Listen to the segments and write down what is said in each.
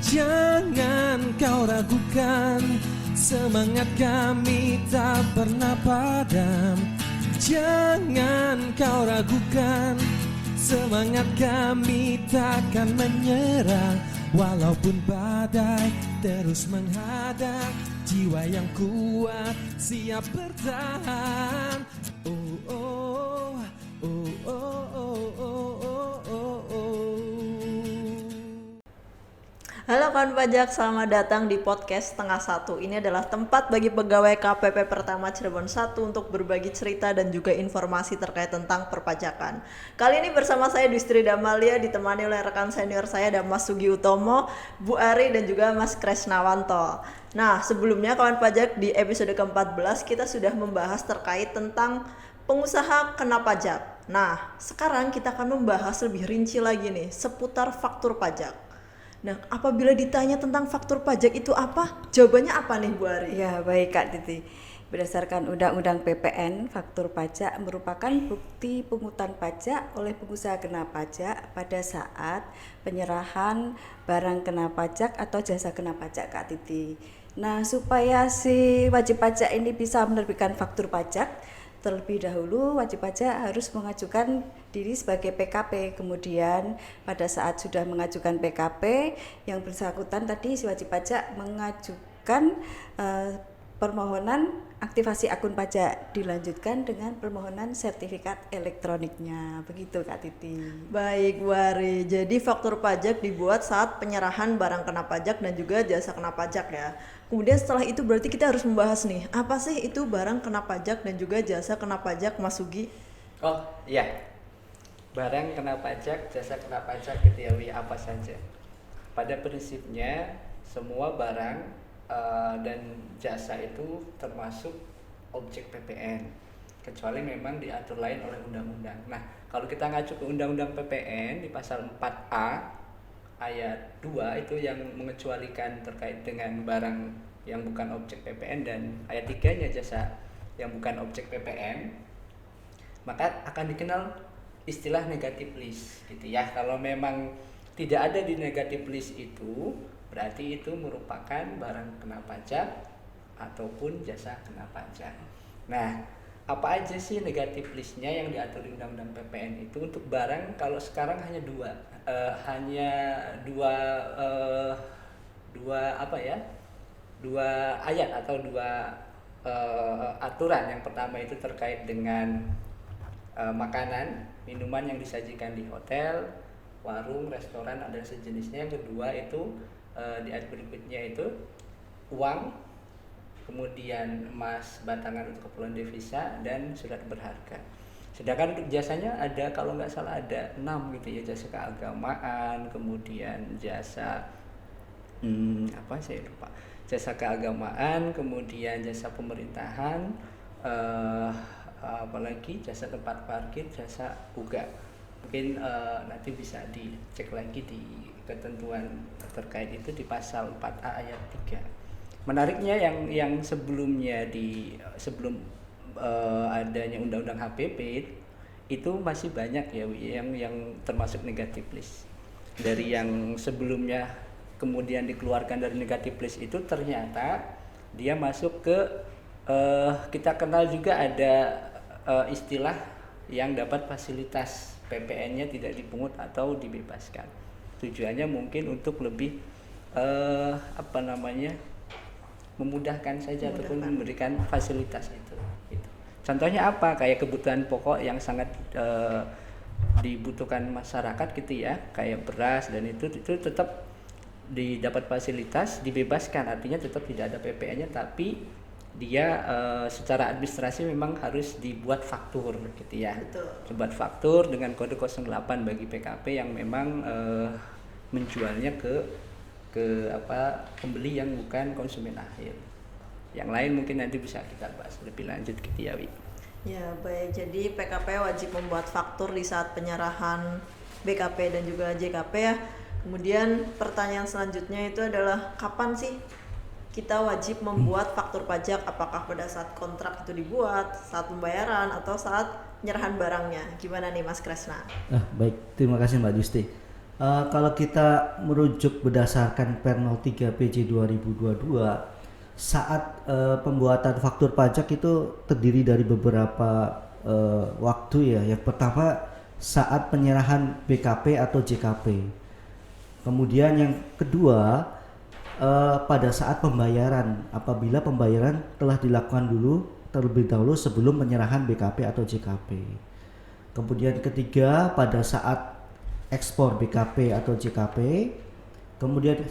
Jangan kau ragukan, semangat kami tak pernah padam. Jangan kau ragukan, semangat kami takkan menyerah. Walaupun badai terus menghadang, jiwa yang kuat siap bertahan. Oh oh oh oh oh oh oh oh oh. Halo kawan pajak, selamat datang di podcast Setengah Satu. Ini adalah tempat bagi pegawai KPP Pertama Cirebon 1 untuk berbagi cerita dan juga informasi terkait tentang perpajakan. Kali ini bersama saya Dwistri Damalia, ditemani oleh rekan senior saya ada Mas Sugi Utomo, Bu Ari dan juga Mas Kresnawanto. Nah, sebelumnya kawan pajak, di episode ke-14 kita sudah membahas terkait tentang pengusaha kena pajak. Nah, sekarang kita akan membahas lebih rinci lagi nih seputar faktur pajak. Nah, apabila ditanya tentang faktur pajak itu apa? Jawabannya apa nih Bu Ari? Ya, baik Kak Titi. Berdasarkan Undang-Undang PPN, faktur pajak merupakan bukti pungutan pajak oleh pengusaha kena pajak pada saat penyerahan barang kena pajak atau jasa kena pajak Kak Titi. Nah, supaya si wajib pajak ini bisa menerbitkan faktur pajak, terlebih dahulu wajib pajak harus mengajukan diri sebagai PKP. Kemudian pada saat sudah mengajukan PKP, yang bersangkutan tadi si wajib pajak mengajukan permohonan aktivasi akun pajak, dilanjutkan dengan permohonan sertifikat elektroniknya. Begitu Kak Titi. Baik Bu Ari, jadi faktur pajak dibuat saat penyerahan barang kena pajak dan juga jasa kena pajak ya. Kemudian setelah itu berarti kita harus membahas nih, apa sih itu barang kena pajak dan juga jasa kena pajak, Mas Sugi? Oh iya, barang kena pajak, jasa kena pajak gitu ya Wi, apa saja. Pada prinsipnya semua barang dan jasa itu termasuk objek PPN, kecuali memang diatur lain oleh undang-undang. Nah, kalau kita ngacu ke undang-undang PPN di pasal 4A ayat 2 itu yang mengecualikan terkait dengan barang yang bukan objek PPN, dan ayat 3-nya jasa yang bukan objek PPN, maka akan dikenal istilah negative list gitu ya. Kalau memang tidak ada di negative list itu, berarti itu merupakan barang kena pajak ataupun jasa kena pajak. Nah, apa aja sih negative listnya yang diatur di Undang-Undang PPN itu? Untuk barang kalau sekarang hanya dua ayat atau dua aturan. Yang pertama itu terkait dengan makanan, minuman yang disajikan di hotel, warung, restoran dan sejenisnya. Yang kedua itu di ayat berikutnya itu uang, kemudian emas batangan untuk keperluan devisa dan surat berharga. Sedangkan untuk jasanya ada, kalau nggak salah ada 6 gitu ya, jasa keagamaan, kemudian jasa saya lupa, jasa keagamaan, kemudian jasa pemerintahan, apalagi jasa tempat parkir, jasa uga. Mungkin nanti bisa dicek lagi di ketentuan terkait itu di pasal 4A ayat 3. Menariknya yang sebelumnya sebelum adanya undang-undang HPP itu masih banyak ya yang termasuk negative list. Dari yang sebelumnya kemudian dikeluarkan dari negative list itu ternyata dia masuk ke kita kenal juga ada istilah yang dapat fasilitas PPN-nya tidak dipungut atau dibebaskan. Tujuannya mungkin untuk lebih memudahkan saja ataupun memberikan fasilitas itu. Contohnya apa? Kayak kebutuhan pokok yang sangat dibutuhkan masyarakat gitu ya, kayak beras dan itu tetap didapat fasilitas, dibebaskan, artinya tetap tidak ada PPN-nya, tapi dia secara administrasi memang harus dibuat faktur gitu ya. Buat faktur dengan kode 08 bagi PKP yang memang menjualnya ke pembeli yang bukan konsumen akhir. Yang lain mungkin nanti bisa kita bahas lebih lanjut gitu ya Wi. Ya baik, jadi PKP wajib membuat faktur di saat penyerahan BKP dan juga JKP ya. Kemudian pertanyaan selanjutnya itu adalah kapan sih kita wajib membuat faktur pajak? Apakah pada saat kontrak itu dibuat, saat pembayaran, atau saat penyerahan barangnya? Gimana nih Mas Kresna? Baik, terima kasih Mbak Justi. Kalau kita merujuk berdasarkan Per 03 PJ 2022, saat pembuatan faktur pajak itu terdiri dari beberapa waktu ya. Yang pertama saat penyerahan BKP atau JKP. Kemudian yang kedua pada saat pembayaran, apabila pembayaran telah dilakukan dulu terlebih dahulu sebelum penyerahan BKP atau JKP. Kemudian ketiga pada saat ekspor BKP atau JKP. Kemudian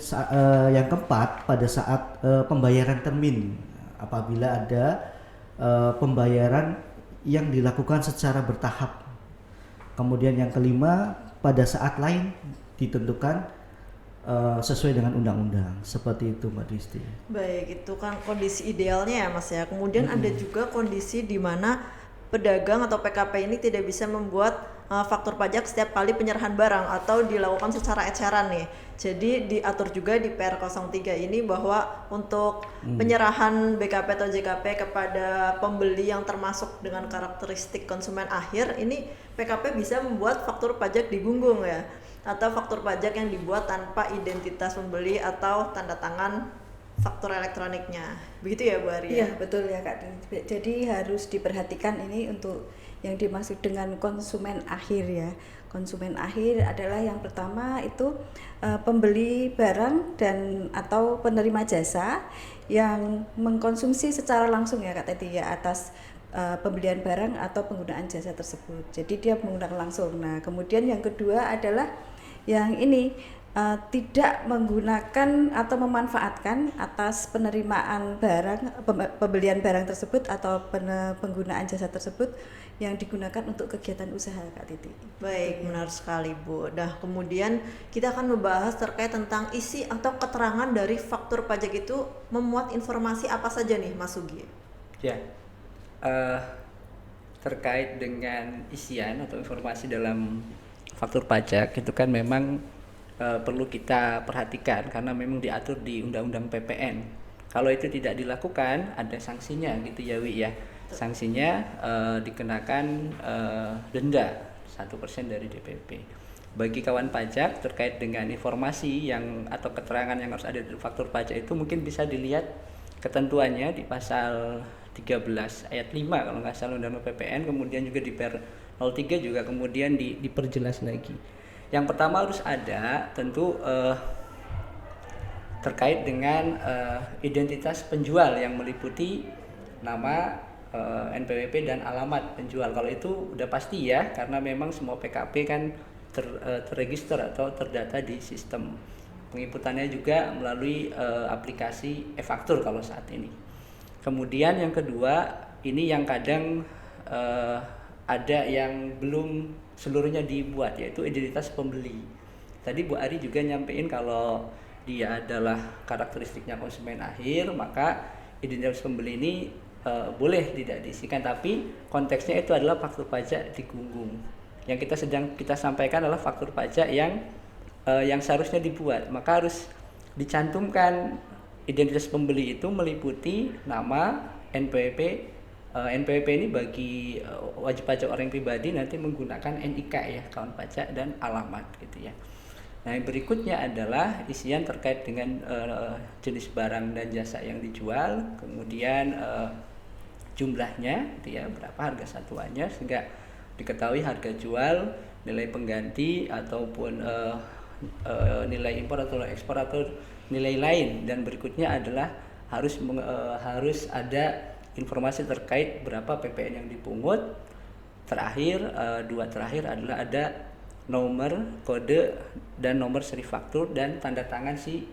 yang keempat pada saat pembayaran termin, apabila ada pembayaran yang dilakukan secara bertahap. Kemudian yang kelima pada saat lain ditentukan sesuai dengan undang-undang. Seperti itu Mbak Disti. Baik, itu kan kondisi idealnya ya Mas ya. Kemudian ada juga kondisi di mana pedagang atau PKP ini tidak bisa membuat faktur pajak setiap kali penyerahan barang atau dilakukan secara eceran nih. Jadi diatur juga di Per 03 ini bahwa untuk penyerahan BKP atau JKP kepada pembeli yang termasuk dengan karakteristik konsumen akhir, ini PKP bisa membuat faktur pajak digunggung ya, atau faktur pajak yang dibuat tanpa identitas pembeli atau tanda tangan faktur elektroniknya. Begitu ya Bu Ari? Iya, betul ya Kak. Jadi harus diperhatikan ini untuk yang dimaksud dengan konsumen akhir ya. Konsumen akhir adalah yang pertama itu pembeli barang dan atau penerima jasa yang mengkonsumsi secara langsung ya Kak tadi ya atas pembelian barang atau penggunaan jasa tersebut. Jadi dia menggunakan langsung. Nah, kemudian yang kedua adalah yang ini tidak menggunakan atau memanfaatkan atas penerimaan barang, pembelian barang tersebut atau penggunaan jasa tersebut yang digunakan untuk kegiatan usaha Kak Titi. Baik, benar sekali Bu. Nah, kemudian kita akan membahas terkait tentang isi atau keterangan dari faktur pajak itu memuat informasi apa saja nih Mas Sugi? Ya, terkait dengan isian atau informasi dalam faktur pajak itu kan memang perlu kita perhatikan karena memang diatur di Undang-Undang PPN. Kalau itu tidak dilakukan ada sanksinya gitu ya Wi ya. Sanksinya dikenakan denda 1% dari DPP. Bagi kawan pajak terkait dengan informasi yang atau keterangan yang harus ada di faktur pajak itu mungkin bisa dilihat ketentuannya di pasal 13 ayat 5 kalau nggak salah Undang-Undang PPN, kemudian juga di Per 03 juga kemudian diperjelas lagi. Yang pertama harus ada tentu terkait dengan identitas penjual yang meliputi nama, NPWP dan alamat penjual. Kalau itu udah pasti ya, karena memang semua PKP kan terregister atau terdata di sistem. Penginputannya juga melalui aplikasi e-faktur kalau saat ini. Kemudian yang kedua, ini yang kadang ada yang belum seluruhnya dibuat, yaitu identitas pembeli. Tadi Bu Ari juga nyampein kalau dia adalah karakteristiknya konsumen akhir, maka identitas pembeli ini boleh tidak diisikan, tapi konteksnya itu adalah faktur pajak digunggung. Yang kita sampaikan adalah faktur pajak yang seharusnya dibuat, maka harus dicantumkan identitas pembeli itu meliputi nama, NPWP. NPWP ini bagi wajib pajak orang pribadi nanti menggunakan NIK ya, kawan pajak, dan alamat gitu ya. Nah, yang berikutnya adalah isian terkait dengan jenis barang dan jasa yang dijual, kemudian jumlahnya gitu ya, berapa harga satuannya sehingga diketahui harga jual, nilai pengganti ataupun nilai impor atau ekspor atau nilai lain. Dan berikutnya adalah harus ada informasi terkait berapa PPN yang dipungut. Terakhir, dua terakhir adalah ada nomor kode dan nomor seri faktur dan tanda tangan si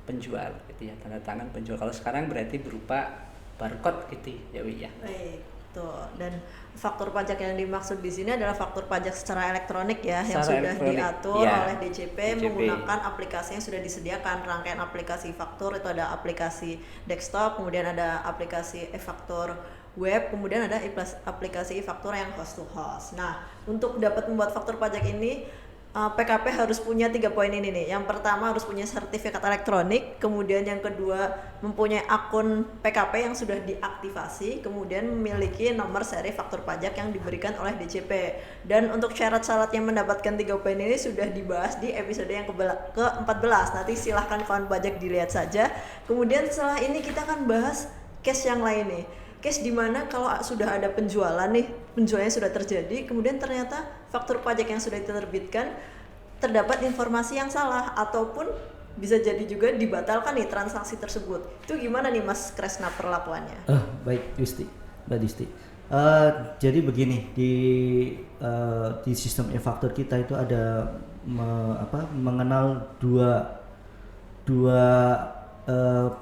penjual gitu ya, tanda tangan penjual. Kalau sekarang berarti berupa barcode gitu ya Wi ya. Baik, tuh. Dan faktur pajak yang dimaksud di sini adalah faktur pajak secara elektronik ya, yang sudah diatur oleh DJP menggunakan aplikasi yang sudah disediakan. Rangkaian aplikasi faktur itu ada aplikasi desktop, kemudian ada aplikasi e-faktur web, kemudian ada aplikasi e-faktur yang host to host. Nah, untuk dapat membuat faktur pajak ini PKP harus punya 3 poin ini nih. Yang pertama harus punya sertifikat elektronik, kemudian yang kedua mempunyai akun PKP yang sudah diaktifasi, kemudian memiliki nomor seri faktur pajak yang diberikan oleh DJP. Dan untuk syarat-syarat yang mendapatkan 3 poin ini sudah dibahas di episode yang ke-14. Nanti silahkan kawan pajak dilihat saja. Kemudian setelah ini kita akan bahas case yang lain nih. Case dimana kalau sudah ada penjualan nih, penjualannya sudah terjadi, kemudian ternyata faktur pajak yang sudah diterbitkan terdapat informasi yang salah ataupun bisa jadi juga dibatalkan nih transaksi tersebut. Itu gimana nih Mas Kresna perlakuannya? Baik Mbak Disti. Jadi begini, di sistem e-faktur kita itu ada mengenal dua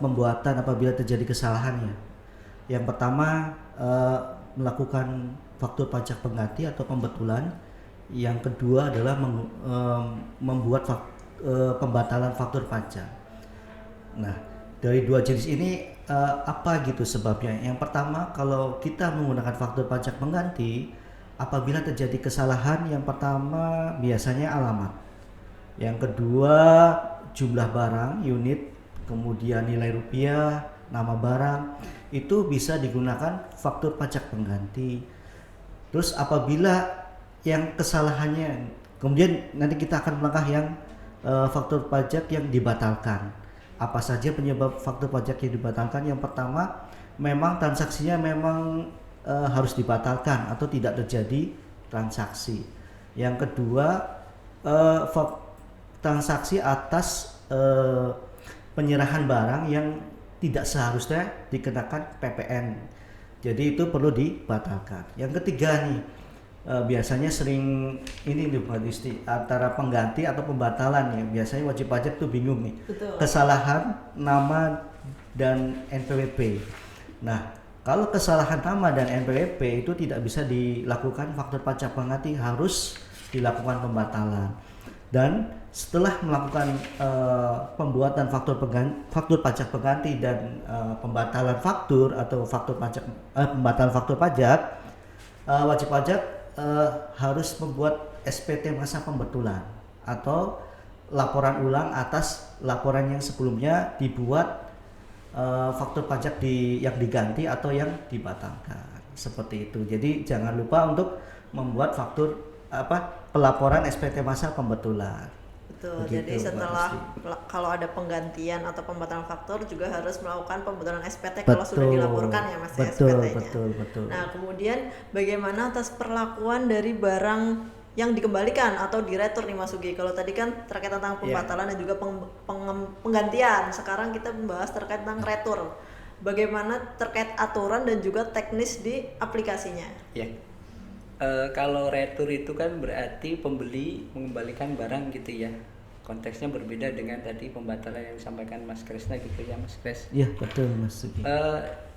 pembuatan apabila terjadi kesalahan ya. Yang pertama melakukan faktur pajak pengganti atau pembetulan. Yang kedua adalah membuat pembatalan faktur pajak. Nah, dari dua jenis ini apa gitu sebabnya? Yang pertama, kalau kita menggunakan faktur pajak pengganti, apabila terjadi kesalahan, yang pertama biasanya alamat. Yang kedua jumlah barang, unit, kemudian nilai rupiah, nama barang, itu bisa digunakan faktur pajak pengganti. Terus apabila yang kesalahannya, kemudian nanti kita akan melangkah yang faktur pajak yang dibatalkan. Apa saja penyebab faktur pajak yang dibatalkan? Yang pertama, memang transaksinya memang harus dibatalkan atau tidak terjadi transaksi. Yang kedua, transaksi atas penyerahan barang yang tidak seharusnya dikenakan PPN. Jadi itu perlu dibatalkan. Yang ketiga nih, biasanya sering ini nih Mbak Disti, antara pengganti atau pembatalan ya. Biasanya wajib pajak tuh bingung nih. Betul. Kesalahan nama dan NPWP. Nah, kalau kesalahan nama dan NPWP itu tidak bisa dilakukan faktur pajak pengganti, harus dilakukan pembatalan. Dan setelah melakukan pembuatan faktur pajak pengganti dan pembatalan faktur atau pembatalan faktur pajak, wajib pajak harus membuat SPT masa pembetulan atau laporan ulang atas laporan yang sebelumnya dibuat faktur pajak yang diganti atau yang dibatalkan, seperti itu. Jadi jangan lupa untuk membuat pelaporan SPT masa pembetulan. Betul. Begitu, Jadi setelah kalau ada penggantian atau pembatalan faktur juga harus melakukan pembetulan SPT kalau sudah dilaporkan ya Mas ya, SPT-nya. Betul. Nah, kemudian bagaimana atas perlakuan dari barang yang dikembalikan atau diretur nih Mas Ugi? Kalau tadi kan terkait tentang pembatalan dan juga penggantian. Sekarang kita membahas terkait tentang retur. Bagaimana terkait aturan dan juga teknis di aplikasinya? Ya. Kalau retur itu kan berarti pembeli mengembalikan barang gitu ya. Konteksnya berbeda dengan tadi pembatalan yang disampaikan Mas Kresna gitu ya Mas Kres. Iya betul Mas Sugi.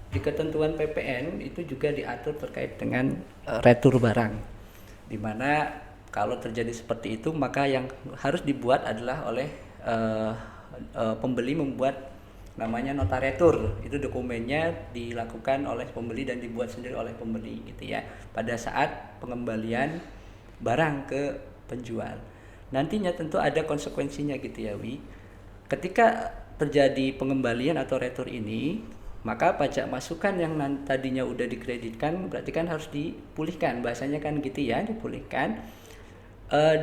Di ketentuan PPN itu juga diatur terkait dengan retur barang. Dimana kalau terjadi seperti itu maka yang harus dibuat adalah oleh pembeli membuat namanya nota retur. Itu dokumennya dilakukan oleh pembeli dan dibuat sendiri oleh pembeli gitu ya, pada saat pengembalian barang ke penjual. Nantinya tentu ada konsekuensinya gitu ya Wi. Ketika terjadi pengembalian atau retur ini, maka pajak masukan yang tadinya udah dikreditkan berarti kan harus dipulihkan, bahasanya kan gitu ya, dipulihkan.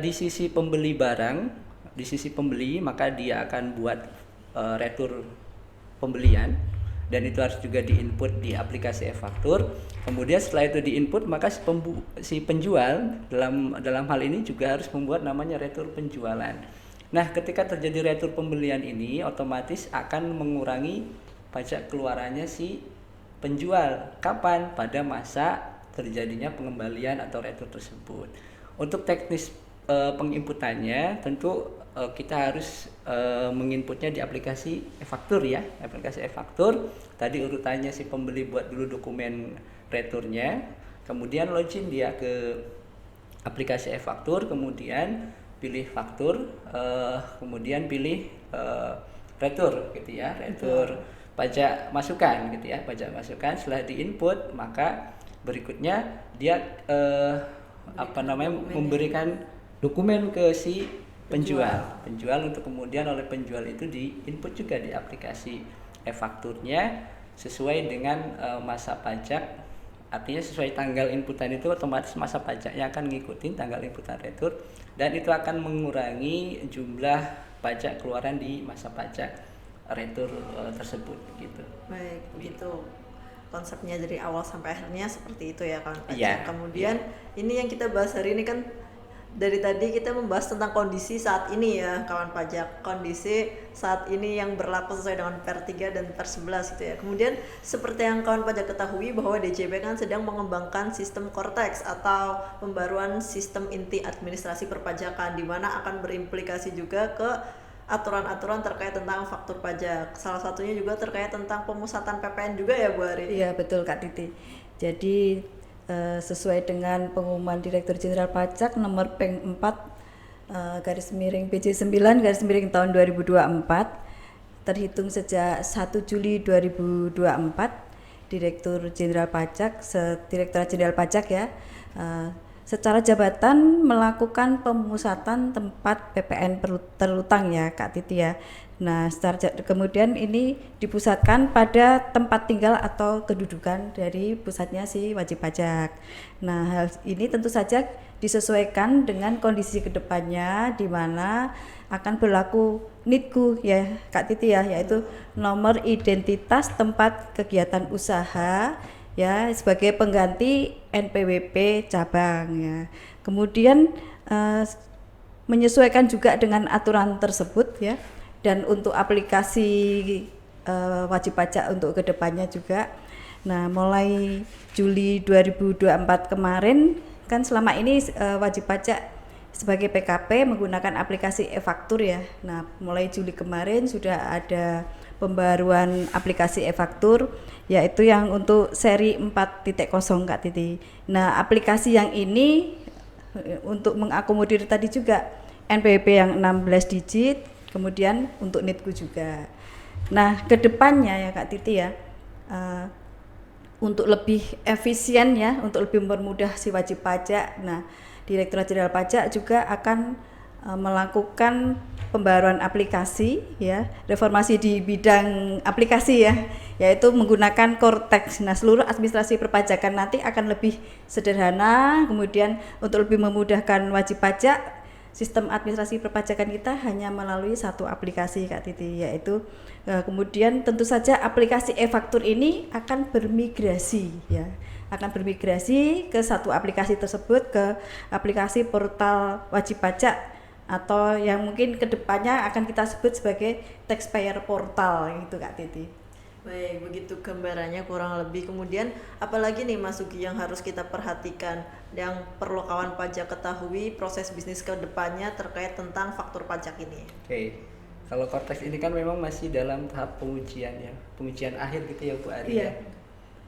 Di sisi pembeli barang, di sisi pembeli maka dia akan buat retur pembelian, dan itu harus juga diinput di aplikasi e-faktur. Kemudian setelah itu diinput maka si penjual dalam hal ini juga harus membuat namanya retur penjualan. Nah, ketika terjadi retur pembelian ini otomatis akan mengurangi pajak keluarannya si penjual. Kapan? Pada masa terjadinya pengembalian atau retur tersebut. Untuk teknis penginputannya tentu kita harus menginputnya di aplikasi e-faktur ya, aplikasi e-faktur. Tadi urutannya si pembeli buat dulu dokumen returnya, kemudian login dia ke aplikasi e-faktur, kemudian pilih faktur, kemudian pilih retur gitu ya, retur pajak masukan gitu ya, pajak masukan. Setelah diinput maka berikutnya dia memberikan dokumen ke si penjual untuk kemudian oleh penjual itu di input juga di aplikasi e-fakturnya sesuai dengan masa pajak. Artinya sesuai tanggal inputan itu otomatis masa pajaknya akan ngikutin tanggal inputan retur, dan itu akan mengurangi jumlah pajak keluaran di masa pajak retur tersebut gitu. Baik, begitu konsepnya dari awal sampai akhirnya seperti itu ya kawan pajak. Iya, Kemudian ini yang kita bahas hari ini kan dari tadi kita membahas tentang kondisi saat ini ya kawan pajak, kondisi saat ini yang berlaku sesuai dengan Per 3 dan Per 11 gitu ya. Kemudian seperti yang kawan pajak ketahui bahwa DJP kan sedang mengembangkan sistem Cortex atau pembaruan sistem inti administrasi perpajakan, di mana akan berimplikasi juga ke aturan-aturan terkait tentang faktur pajak. Salah satunya juga terkait tentang pemusatan PPN juga ya Bu Ari. Iya betul Kak Titi. Jadi sesuai dengan pengumuman Direktur Jenderal Pajak nomor Peng 4 garis miring PJ 9 garis miring tahun 2024, terhitung sejak 1 Juli 2024, Direktur Jenderal Pajak, Direktorat Jenderal Pajak ya, secara jabatan melakukan pemusatan tempat PPN terutang ya Kak Titi ya. Nah, kemudian ini dipusatkan pada tempat tinggal atau kedudukan dari pusatnya si wajib pajak. Nah, hal ini tentu saja disesuaikan dengan kondisi kedepannya, di mana akan berlaku NITKU ya Kak Titi ya, yaitu nomor identitas tempat kegiatan usaha ya, sebagai pengganti NPWP cabang ya. Kemudian menyesuaikan juga dengan aturan tersebut ya. Dan untuk aplikasi wajib pajak untuk kedepannya juga. Nah, mulai Juli 2024 kemarin kan selama ini wajib pajak sebagai PKP menggunakan aplikasi e-faktur ya. Nah, mulai Juli kemarin sudah ada pembaruan aplikasi e-faktur, yaitu yang untuk seri 4.0 Kak Titi. Nah, aplikasi yang ini untuk mengakomodir tadi juga NPWP yang 16 digit, kemudian untuk NITKU juga. Nah, kedepannya ya Kak Titi ya, untuk lebih efisien ya, untuk lebih mempermudah si wajib pajak. Nah, Direktorat Jenderal Pajak juga akan melakukan pembaruan aplikasi ya, reformasi di bidang aplikasi ya, yaitu menggunakan Cortex. Nah, seluruh administrasi perpajakan nanti akan lebih sederhana, kemudian untuk lebih memudahkan wajib pajak, sistem administrasi perpajakan kita hanya melalui satu aplikasi Kak Titi, yaitu kemudian tentu saja aplikasi e-faktur ini akan bermigrasi ya, akan bermigrasi ke satu aplikasi tersebut, ke aplikasi portal wajib pajak, atau yang mungkin kedepannya akan kita sebut sebagai taxpayer portal gitu Kak Titi. Baik, begitu gambarannya kurang lebih. Kemudian apalagi nih Mas Sugi yang harus kita perhatikan, yang perlu kawan pajak ketahui proses bisnis ke depannya terkait tentang faktur pajak ini? Oke. Kalau Cortex ini kan memang masih dalam tahap pengujian ya, pengujian akhir gitu ya Bu Ari ya.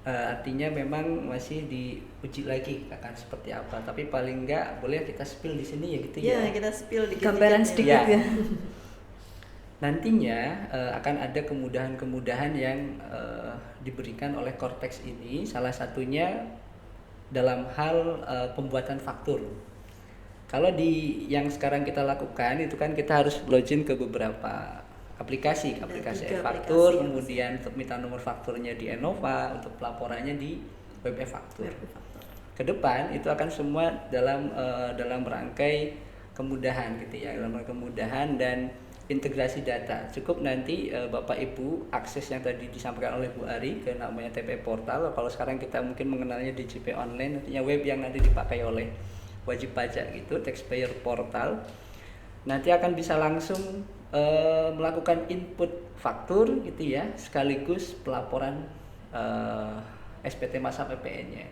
Artinya memang masih diuji lagi akan seperti apa, tapi paling enggak boleh kita spill di sini ya gitu ya. Iya, kita spill dikit-dikit Gambaran sedikit ya. Nantinya akan ada kemudahan-kemudahan yang diberikan oleh Cortex ini, salah satunya dalam hal pembuatan faktur. Kalau di yang sekarang kita lakukan itu kan kita harus login ke beberapa aplikasi e-faktur, kemudian untuk minta nomor fakturnya di Enova, untuk pelaporannya di web e-faktur. Ke depan itu akan semua dalam rangkai kemudahan gitu ya, dalam rangkai kemudahan dan integrasi data. Cukup nanti Bapak Ibu akses yang tadi disampaikan oleh Bu Ari ke namanya TP Portal. Kalau sekarang kita mungkin mengenalnya DJP Online, artinya web yang nanti dipakai oleh wajib pajak gitu, taxpayer portal. Nanti akan bisa langsung melakukan input faktur gitu ya, sekaligus pelaporan SPT masa PPN-nya.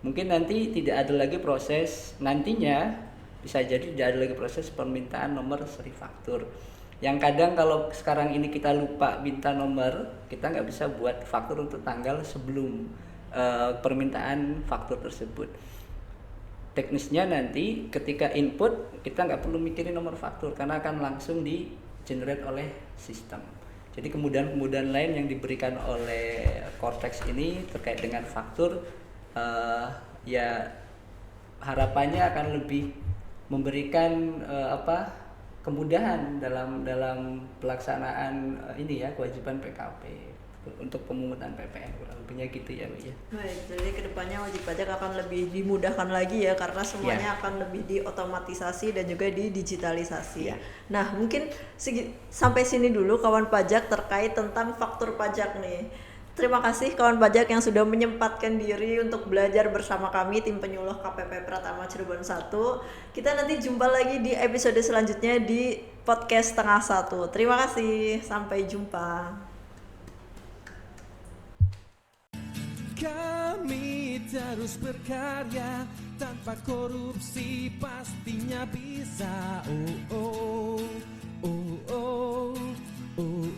Mungkin nanti tidak ada lagi proses, nantinya bisa jadi tidak ada lagi proses permintaan nomor seri faktur. Yang kadang kalau sekarang ini kita lupa minta nomor, kita nggak bisa buat faktur untuk tanggal sebelum permintaan faktur tersebut. Teknisnya nanti ketika input kita nggak perlu mikirin nomor faktur karena akan langsung di generate oleh sistem. Jadi kemudahan-kemudahan lain yang diberikan oleh Cortex ini terkait dengan faktur ya harapannya akan lebih memberikan kemudahan dalam pelaksanaan ini ya kewajiban PKP untuk pemungutan PPN, kurang lebihnya gitu ya Bu ya. Baik, jadi kedepannya wajib pajak akan lebih dimudahkan lagi ya karena semuanya akan lebih diotomatisasi dan juga didigitalisasi. Ya. Nah, mungkin sampai sini dulu kawan pajak terkait tentang faktur pajak nih. Terima kasih kawan pajak yang sudah menyempatkan diri untuk belajar bersama kami tim penyuluh KPP Pratama Cirebon 1. Kita nanti jumpa lagi di episode selanjutnya di podcast Setengah Satu. Terima kasih, sampai jumpa. Kami terus berkarya tanpa korupsi pastinya bisa. Oh oh oh oh oh.